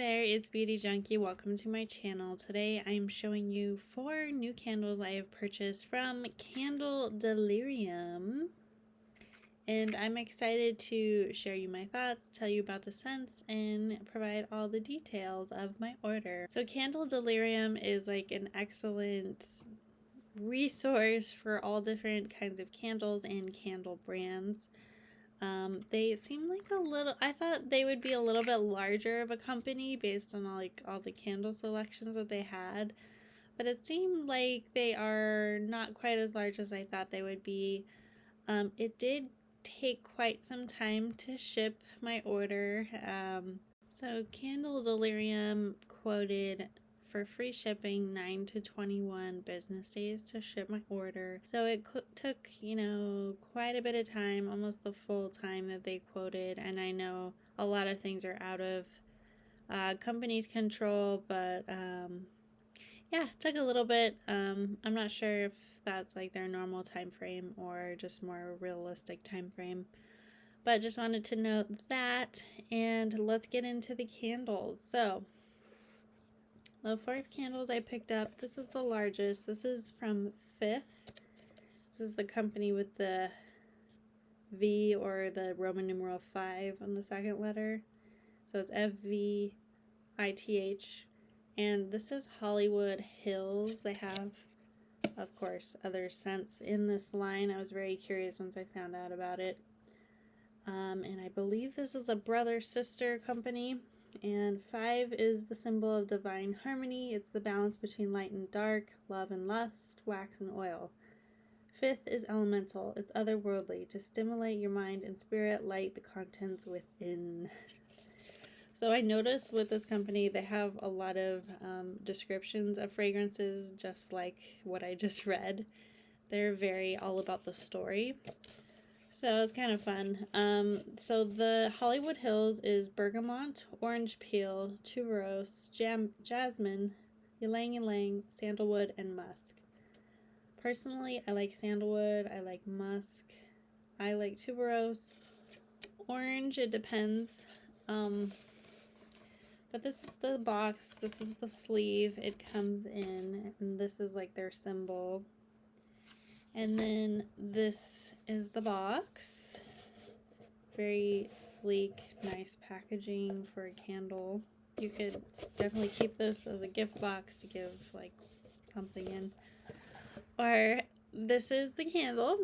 there, it's Beauty Junkie. Welcome to my channel. Today I'm showing you 4 new candles I have purchased from Candle Delirium. And I'm excited to share you my thoughts, tell you about the scents, and provide all the details of my order. So Candle Delirium is like an excellent resource for all different kinds of candles and candle brands. They seem like I thought they would be a little bit larger of a company based on all the candle selections that they had, but it seemed like they are not quite as large as I thought they would be. It did take quite some time to ship my order. So Candle Delirium quoted for free shipping 9 to 21 business days to ship my order. So it took, quite a bit of time, almost the full time that they quoted. And I know a lot of things are out of company's control, but yeah, it took a little bit. I'm not sure if that's like their normal time frame or just more realistic time frame. But just wanted to note that, and let's get into the candles. So the 4 candles I picked up, this is the largest. This is from Fvith. This is the company with the V or the Roman numeral 5 on the second letter. So it's Fvith. And this is Hollywood Hills. They have, of course, other scents in this line. I was very curious once I found out about it. And I believe this is a brother-sister company. And 5 is the symbol of divine harmony. It's the balance between light and dark, love and lust, wax and oil. 5th is elemental. It's otherworldly. To stimulate your mind and spirit, light the contents within. So I noticed with this company, they have a lot of descriptions of fragrances, just like what I just read. They're very all about the story. So it's kind of fun. So the Hollywood Hills is bergamot, orange peel, tuberose, jasmine, ylang ylang, sandalwood, and musk. Personally, I like sandalwood, I like musk, I like tuberose. Orange, it depends. But this is the box, this is the sleeve it comes in, and this is like their symbol. And then this is the box. Very sleek, nice packaging for a candle. You could definitely keep this as a gift box to give like something in. Or this is the candle.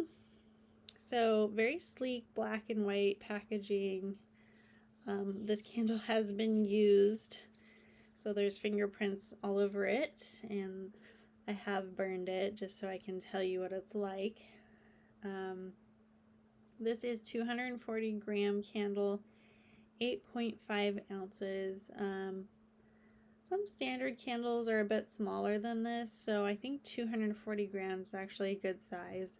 So very sleek black and white packaging. This candle has been used, so there's fingerprints all over it, and I have burned it just so I can tell you what it's like. This is 240 gram candle, 8.5 ounces. Some standard candles are a bit smaller than this, so I think 240 grams is actually a good size.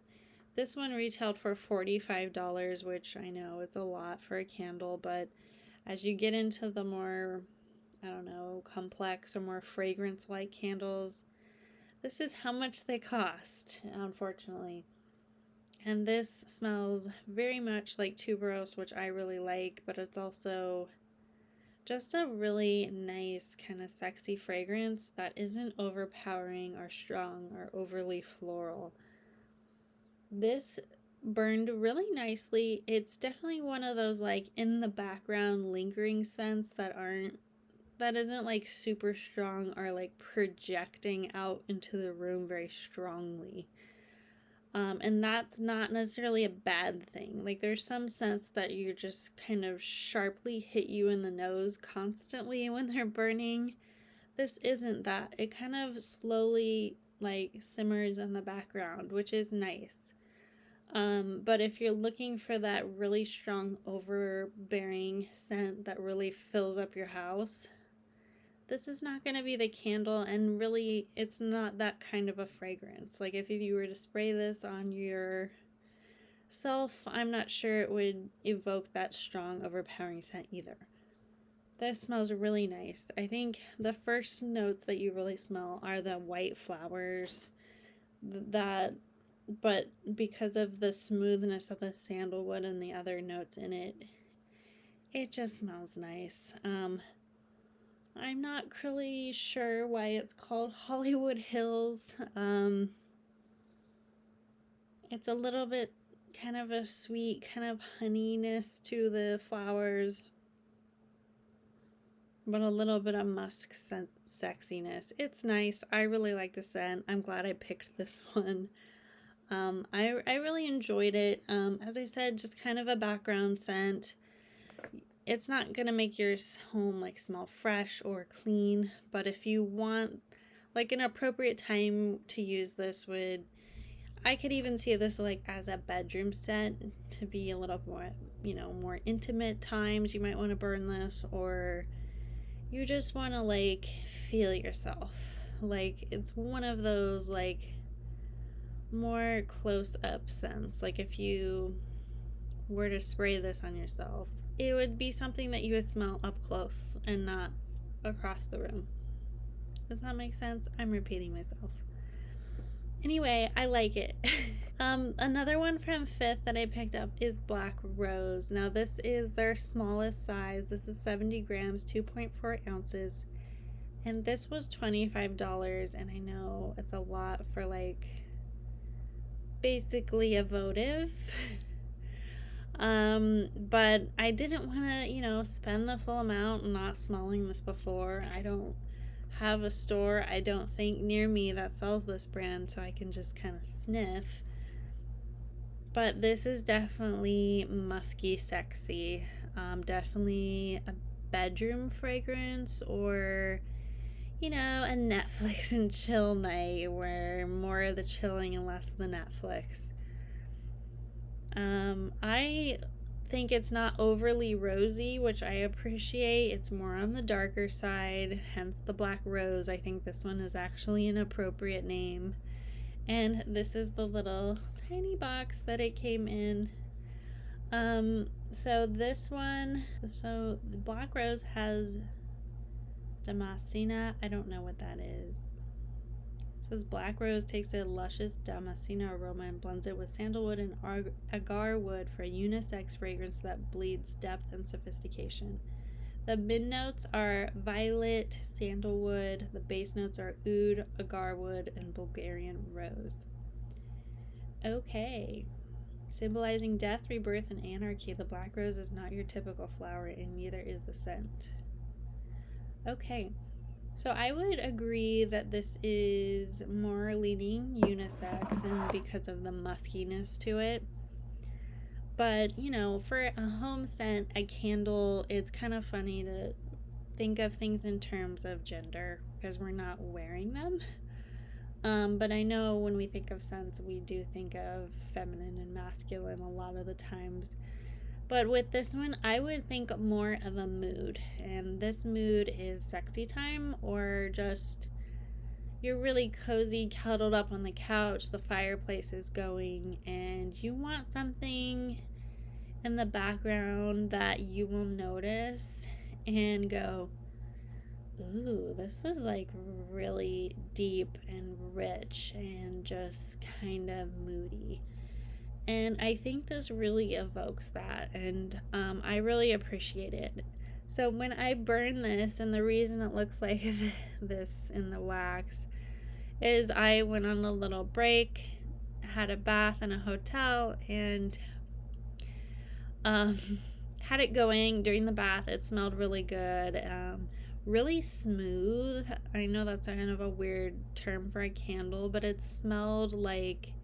This one retailed for $45, which I know it's a lot for a candle, but as you get into the more, complex or more fragrance-like candles, this is how much they cost, unfortunately. And this smells very much like tuberose, which I really like, but it's also just a really nice kind of sexy fragrance that isn't overpowering or strong or overly floral. This burned really nicely. It's definitely one of those like in the background lingering scents that isn't like super strong or like projecting out into the room very strongly. And that's not necessarily a bad thing. Like there's some scents that you just kind of sharply hit you in the nose constantly when they're burning. This isn't that. It kind of slowly like simmers in the background, which is nice. But if you're looking for that really strong overbearing scent that really fills up your house, this is not going to be the candle, and really it's not that kind of a fragrance. Like if you were to spray this on yourself, I'm not sure it would evoke that strong overpowering scent either. This smells really nice. I think the first notes that you really smell are the white flowers, but because of the smoothness of the sandalwood and the other notes in it, it just smells nice. I'm not really sure why it's called Hollywood Hills. It's a little bit kind of a sweet kind of honeyness to the flowers, but a little bit of musk sexiness. It's nice. I really like the scent. I'm glad I picked this one. I really enjoyed it. As I said, just kind of a background scent. It's not gonna make your home like smell fresh or clean, but if you want like an appropriate time to use this, I could even see this like as a bedroom scent to be a little more, more intimate times. You might want to burn this, or you just want to like feel yourself. Like it's one of those like more close up scents. Like if you were to spray this on yourself, it would be something that you would smell up close and not across the room. Does that make sense? I'm repeating myself. Anyway, I like it. Another one from Fvith that I picked up is Black Rose. Now this is their smallest size. This is 70 grams, 2.4 ounces. And this was $25. And I know it's a lot for like basically a votive. But I didn't want to, spend the full amount not smelling this before. I don't have a store, I don't think, near me that sells this brand, so I can just kind of sniff. But this is definitely musky sexy. Definitely a bedroom fragrance, or a Netflix and chill night where more of the chilling and less of the Netflix. I think it's not overly rosy, which I appreciate. It's more on the darker side, hence the Black Rose. I think this one is actually an appropriate name. And this is the little tiny box that it came in. So the Black Rose has Damascena. I don't know what that is. It says Black Rose takes a luscious Damascena aroma and blends it with sandalwood and agar wood for a unisex fragrance that bleeds depth and sophistication. The mid notes are violet, sandalwood. The base notes are oud, agar wood, and Bulgarian rose. Okay. Symbolizing death, rebirth, and anarchy, the Black Rose is not your typical flower, and neither is the scent. Okay. So I would agree that this is more leaning unisex, and because of the muskiness to it. But, for a home scent, a candle, it's kind of funny to think of things in terms of gender because we're not wearing them. But I know when we think of scents, we do think of feminine and masculine a lot of the times. But with this one, I would think more of a mood. And this mood is sexy time, or just you're really cozy, cuddled up on the couch, the fireplace is going, and you want something in the background that you will notice and go, ooh, this is like really deep and rich and just kind of moody. And I think this really evokes that, and I really appreciate it. So when I burn this, and the reason it looks like this in the wax is I went on a little break, had a bath in a hotel, and had it going during the bath. It smelled really good, really smooth. I know that's kind of a weird term for a candle, but it smelled like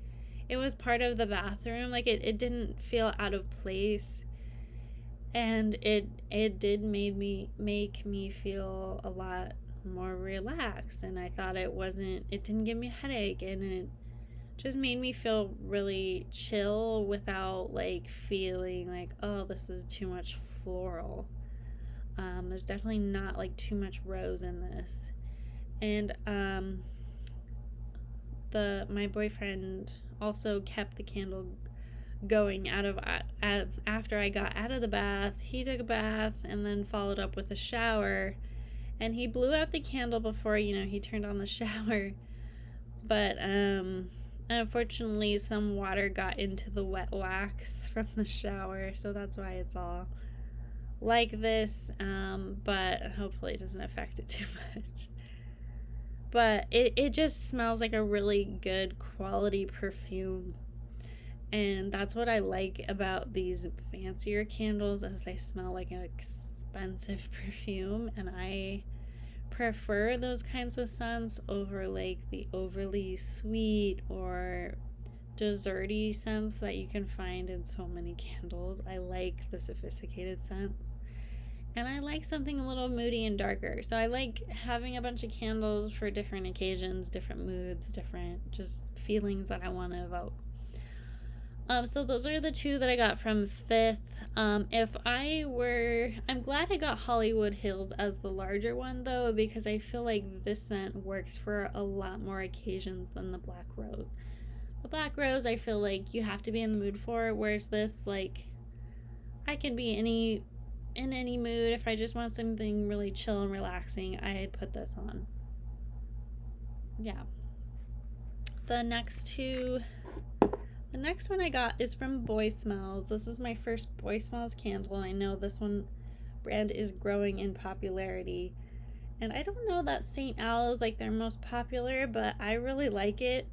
it was part of the bathroom. Like it didn't feel out of place, and it did make me feel a lot more relaxed. And I thought it didn't give me a headache, and it just made me feel really chill without like feeling like, oh, this is too much floral. There's definitely not like too much rose in this. And my boyfriend also kept the candle going after I got out of the bath. He took a bath and then followed up with a shower, and he blew out the candle before he turned on the shower. But unfortunately some water got into the wet wax from the shower, so that's why it's all like this, but hopefully it doesn't affect it too much. But it just smells like a really good quality perfume. And that's what I like about these fancier candles, is they smell like an expensive perfume. And I prefer those kinds of scents over like the overly sweet or desserty scents that you can find in so many candles. I like the sophisticated scents. And I like something a little moody and darker. So I like having a bunch of candles for different occasions, different moods, different just feelings that I want to evoke. So those are the two that I got from Fvith. I'm glad I got Hollywood Hills as the larger one though, because I feel like this scent works for a lot more occasions than the Black Rose. The Black Rose, I feel like you have to be in the mood for, whereas this, like, I can be in any mood. If I just want something really chill and relaxing, I'd put this on. Yeah. The next one I got is from Boy Smells. This is my first Boy Smells candle, and I know this one brand is growing in popularity. And I don't know that St. Al is like their most popular, but I really like it.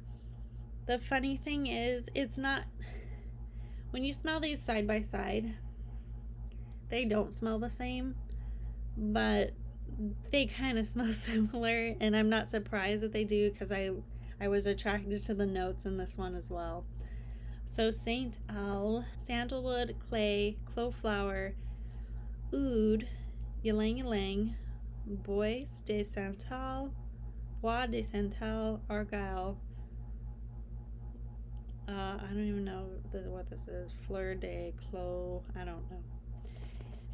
The funny thing is, it's not, when you smell these side by side, they don't smell the same, but they kind of smell similar, and I'm not surprised that they do, because I was attracted to the notes in this one as well. So St. Al, sandalwood, clay, clove flower, oud, ylang ylang, bois de santal, bois de santal, argyle. I don't even know what this is. Fleur de clos. I don't know.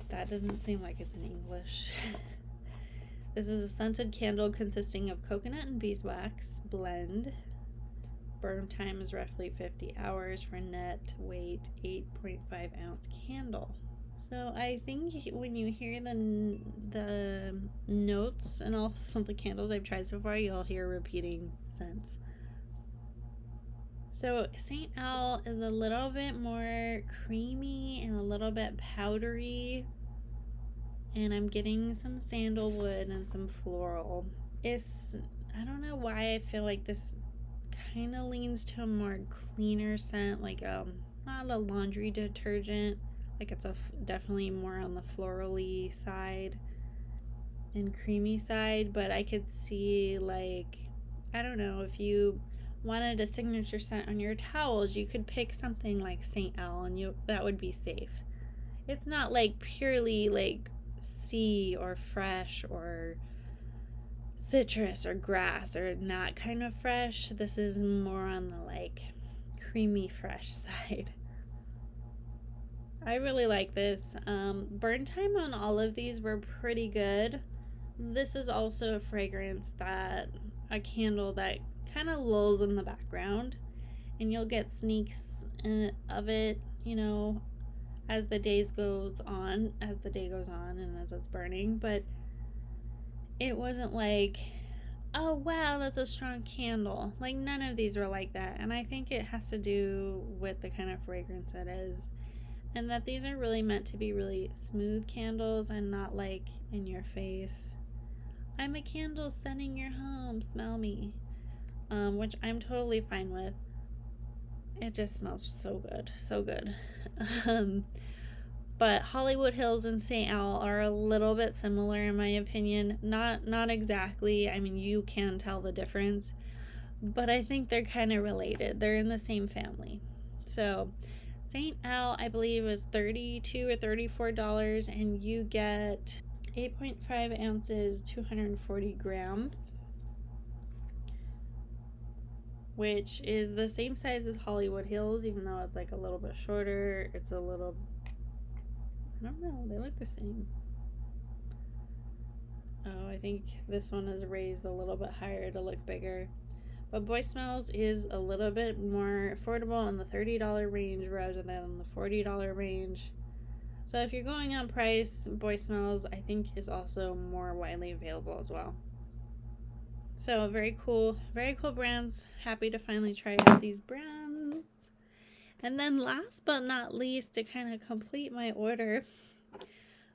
That doesn't seem like it's in English. This is a scented candle consisting of coconut and beeswax blend. Burn time is roughly 50 hours for net weight 8.5 ounce candle. So I think when you hear the notes and all of the candles I've tried so far, you'll hear repeating scents. So St. Al is a little bit more creamy and a little bit powdery. And I'm getting some sandalwood and some floral. I don't know why I feel like this kind of leans to a more cleaner scent, like not a laundry detergent. Like it's definitely more on the florally side and creamy side, but I could see, like, I don't know, if you wanted a signature scent on your towels, you could pick something like St. Al and that would be safe. It's not like purely like sea or fresh or citrus or grass or that kind of fresh. This is more on the like creamy fresh side. I really like this. Burn time on all of these were pretty good. This is also a candle that kind of lulls in the background, and you'll get sneaks of it, you know, as the day goes on and as it's burning. But it wasn't like, oh wow, that's a strong candle. Like, none of these were like that, and I think it has to do with the kind of fragrance it is, and that these are really meant to be really smooth candles and not like in your face, I'm a candle scenting your home, smell me, which I'm totally fine with. It just smells so good. But Hollywood Hills and St. Al are a little bit similar in my opinion. Not exactly. I mean, you can tell the difference, but I think they're kind of related. They're in the same family. So St. Al, I believe, was $32 or $34, and you get 8.5 ounces, 240 grams, which is the same size as Hollywood Hills, even though it's like a little bit shorter. It's a little, I don't know, they look the same. Oh, I think this one is raised a little bit higher to look bigger. But Boy Smells is a little bit more affordable in the $30 range rather than the $40 range. So if you're going on price, Boy Smells, I think, is also more widely available as well. So very cool brands. Happy to finally try out these brands. And then last but not least, to kind of complete my order,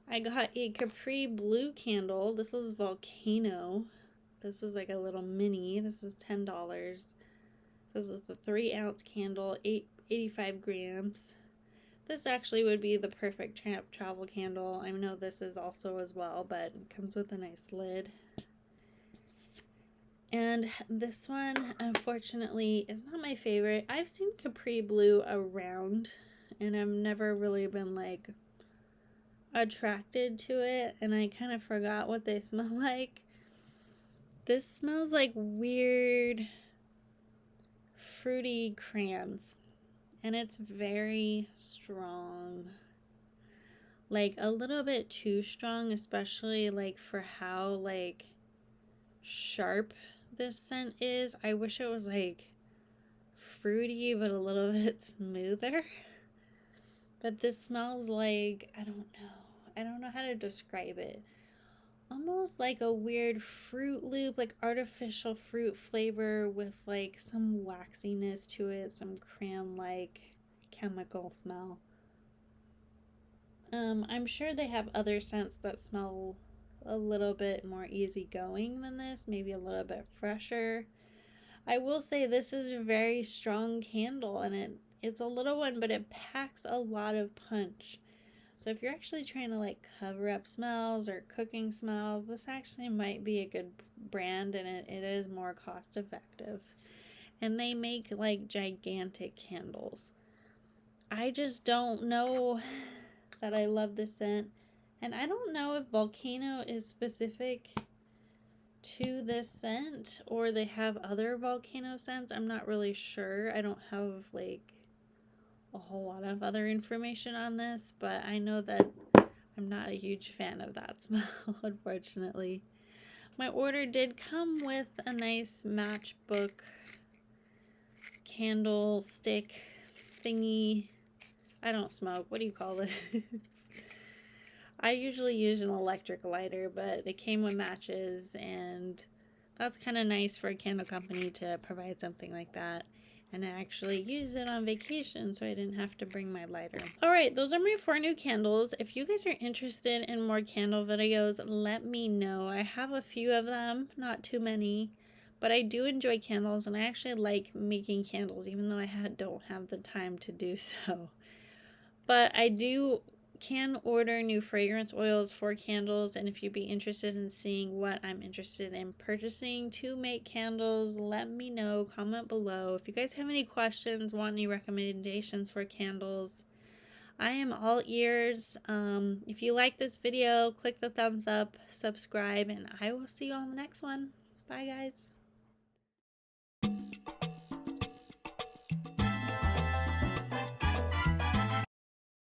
I got a Capri Blue candle. This is Volcano. This is like a little mini. This is $10. This is a 3-ounce candle, 85 grams. This actually would be the perfect travel candle. I know this is also as well, but it comes with a nice lid. And this one, unfortunately, is not my favorite. I've seen Capri Blue around, and I've never really been, like, attracted to it, and I kind of forgot what they smell like. This smells like weird fruity crayons, and it's very strong. Like, a little bit too strong, especially, like, for how, like, sharp this scent is. I wish it was like fruity but a little bit smoother. But this smells like, I don't know how to describe it. Almost like a weird Fruit Loop, like artificial fruit flavor with like some waxiness to it, some crayon-like chemical smell. I'm sure they have other scents that smell a little bit more easygoing than this, maybe a little bit fresher. I will say this is a very strong candle, and it's a little one, but it packs a lot of punch. So if you're actually trying to like cover up smells or cooking smells, this actually might be a good brand, and it is more cost effective. And they make like gigantic candles. I just don't know that I love this scent. And I don't know if Volcano is specific to this scent or they have other Volcano scents. I'm not really sure. I don't have like a whole lot of other information on this, but I know that I'm not a huge fan of that smell, unfortunately. My order did come with a nice matchbook candle stick thingy. I don't smoke. What do you call it? I usually use an electric lighter, but it came with matches, and that's kind of nice for a candle company to provide something like that. And I actually used it on vacation, so I didn't have to bring my lighter. Alright, those are my 4 new candles. If you guys are interested in more candle videos, let me know. I have a few of them, not too many, but I do enjoy candles, and I actually like making candles, even though I don't have the time to do so. But I can order new fragrance oils for candles, and if you'd be interested in seeing what I'm interested in purchasing to make candles, let me know. Comment below. If you guys have any questions, want any recommendations for candles, I am all ears. If you like this video, click the thumbs up, subscribe, and I will see you on the next one. Bye guys.